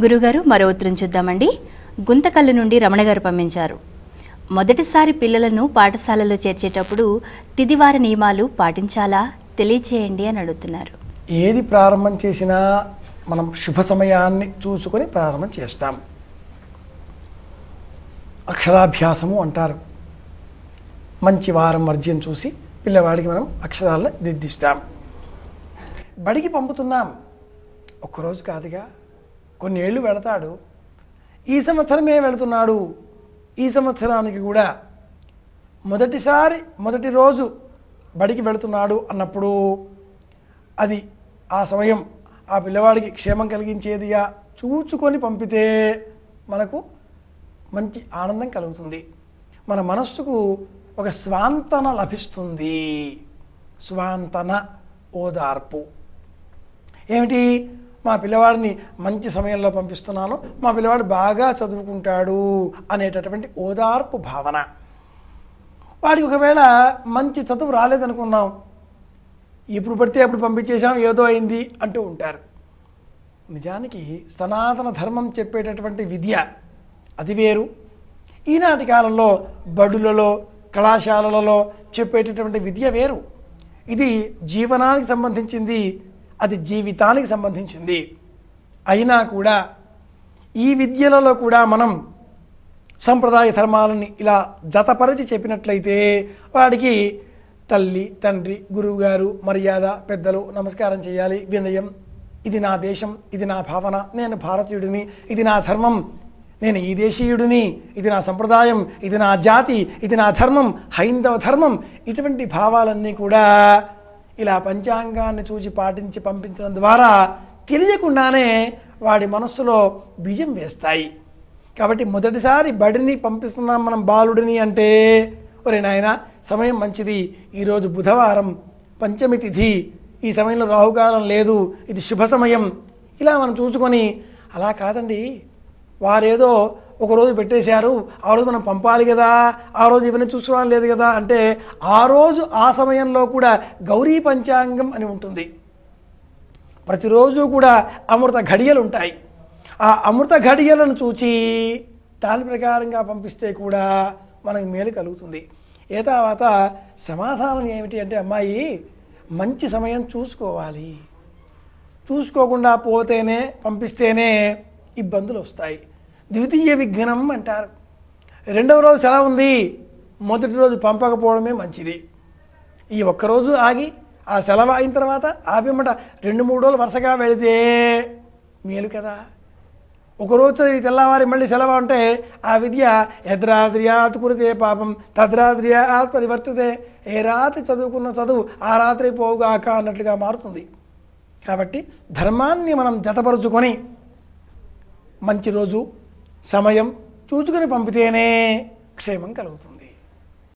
గురుగారు మరో ఉత్తరం చూద్దామండి. గుంతకల్లు నుండి రమణ గారు పంపించారు. మొదటిసారి పిల్లలను పాఠశాలలో చేర్చేటప్పుడు తిదివార నియమాలు పాటించాలా తెలియచేయండి అని అడుగుతున్నారు. ఏది ప్రారంభం చేసినా మనం శుభ సమయాన్ని చూసుకొని ప్రారంభం చేస్తాం. అక్షరాభ్యాసము అంటారు. మంచి వారం వర్జ్యం చూసి పిల్లవాడికి మనం అక్షరాలను దిద్దిస్తాం. బడికి పంపుతున్నాం, ఒక్కరోజు కాదుగా, కొన్ని ఏళ్ళు వెళతాడు. ఈ సంవత్సరమే వెళుతున్నాడు. ఈ సంవత్సరానికి కూడా మొదటి రోజు బడికి వెళుతున్నాడు అన్నప్పుడు అది ఆ సమయం ఆ పిల్లవాడికి క్షేమం కలిగించేదిగా చూచుకొని పంపితే మనకు మంచి ఆనందం కలుగుతుంది. మన మనస్సుకు ఒక స్వాంతన లభిస్తుంది. స్వాంతన, ఓదార్పు. ఏమిటి? మా పిల్లవాడిని మంచి సమయంలో పంపిస్తున్నాను, మా పిల్లవాడు బాగా చదువుకుంటాడు అనేటటువంటి ఓదార్పు భావన. వాడికి ఒకవేళ మంచి చదువు రాలేదనుకుందాం, ఎప్పుడు పడితే అప్పుడు పంపించేశాం, ఏదో అయింది అంటూ ఉంటారు. నిజానికి సనాతన ధర్మం చెప్పేటటువంటి విద్య అది వేరు. ఈనాటి కాలంలో బడులలో, కళాశాలలలో చెప్పేటటువంటి విద్య వేరు. ఇది జీవనానికి సంబంధించింది, అది జీవితానికి సంబంధించింది. అయినా కూడా ఈ విద్యలలో కూడా మనం సంప్రదాయ ధర్మాలని ఇలా జతపరిచి చెప్పినట్లయితే వాడికి తల్లి, తండ్రి, గురువుగారు, మర్యాద, పెద్దలు, నమస్కారం చేయాలి, వినయం, ఇది నా దేశం, ఇది నా భావన, నేను భారతీయుడిని, ఇది నా ధర్మం, నేను ఈ దేశీయుడిని, ఇది నా సంప్రదాయం, ఇది నా జాతి, ఇది నా ధర్మం, హైందవ ధర్మం, ఇటువంటి భావాలన్నీ కూడా ఇలా పంచాంగాన్ని చూసి పాటించి పంపించడం ద్వారా తెలియకుండానే వాడి మనస్సులో బీజం వేస్తాయి. కాబట్టి మొదటిసారి బడిని పంపిస్తున్నాం మనం బాలుడిని అంటే, ఒరే నాయన సమయం మంచిది, ఈరోజు బుధవారం, పంచమి తిథి, ఈ సమయంలో రాహుకాలం లేదు, ఇది శుభ సమయం, ఇలా మనం చూసుకొని, అలా కాదండి వారేదో ఒకరోజు పెట్టేశారు, ఆ రోజు మనం పంపాలి కదా, ఆ రోజు ఇవన్నీ చూసుకోవడం లేదు కదా అంటే, ఆ రోజు ఆ సమయంలో కూడా గౌరీ పంచాంగం అని ఉంటుంది. ప్రతిరోజు కూడా అమృత ఘడియలు ఉంటాయి. ఆ అమృత ఘడియలను చూచి దాని ప్రకారంగా పంపిస్తే కూడా మనకు మేలు కలుగుతుంది. ఏ తర్వాత సమాధానం ఏమిటి అంటే, అమ్మాయి మంచి సమయం చూసుకోవాలి, చూసుకోకుండా పోతేనే పంపిస్తేనే ఇబ్బందులు వస్తాయి. ద్వితీయ విఘ్నం అంటారు. రెండవ రోజు సెలవు ఉంది, మొదటి రోజు పంపకపోవడమే మంచిది. ఈ ఒక్కరోజు ఆగి ఆ సెలవు అయిన తర్వాత ఆపిమ్మట 2-3 రోజులు వరుసగా వెళితే మేలు కదా. ఒకరోజు తెల్లవారి మళ్ళీ సెలవు అంటే ఆ విద్య యద్రాత్ర్యాత్ కురితే పాపం తద్రాత్ర్యాత్ పరివర్తితే, ఏ రాత్రి చదువుకున్న చదువు ఆ రాత్రి పోవుగాక అన్నట్లుగా మారుతుంది. కాబట్టి ధర్మాన్ని మనం జతపరుచుకొని మంచి రోజు సమయం చూచుకొని పంపితేనే క్షేమం కలుగుతుంది.